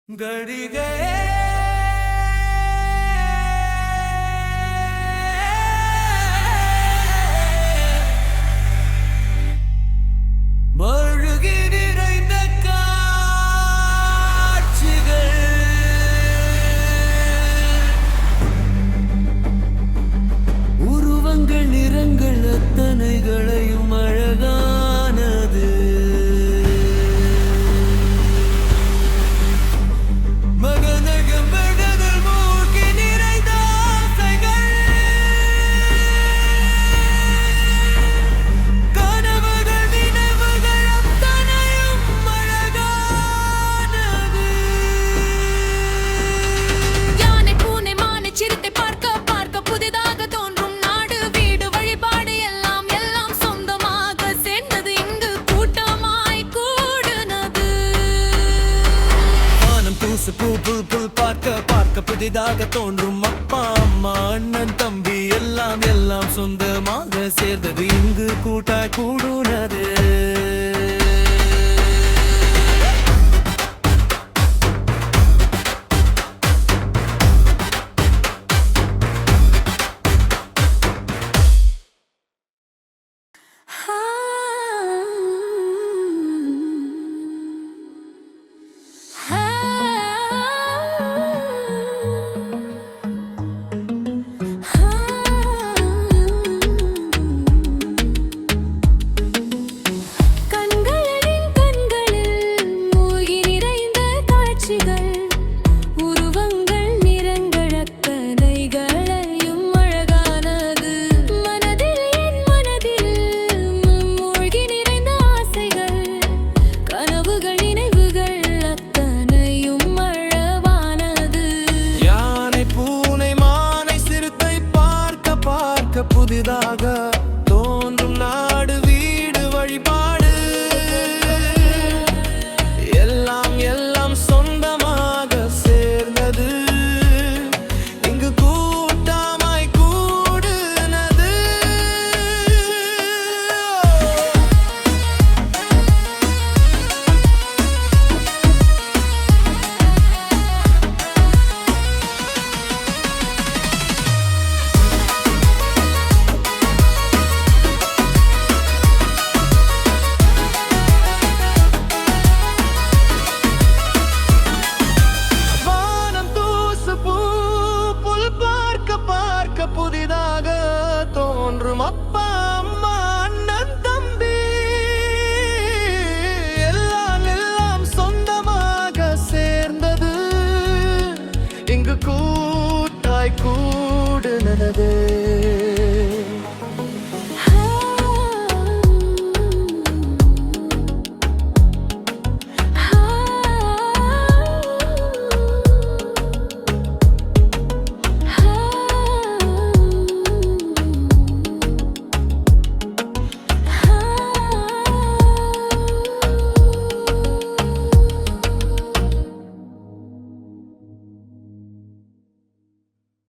गड़िगे மழுகி நிறைந்த காட்சிகள் உருவங்கள் நிறங்கள் அத்தனைகளையும் அழகானது மகனகம் விடுதல் மூழ்கி நிறைந்த ஆசைகள் கனவுகள் நினைவுகள் அத்தனையும் அழகானது யானை பூனை மானை சிறுத்தை பார்க்க பார்க்க புதிதாக தோன்றும் நாடு வீடு வழிபாடு எல்லாம் எல்லாம் சொந்தமாக சேர்ந்தது இங்கு கூட்டமாய் கூடுனது வானம் தூசு பூ புல் புல் பார்க்க பார்க்க புதிதாக தோன்றும் அப்பா அம்மா அண்ணன் தம்பி எல்லாம் எல்லாம் சொந்தமாக சேர்ந்தது இங்கு கூட்டாய் கூடுனது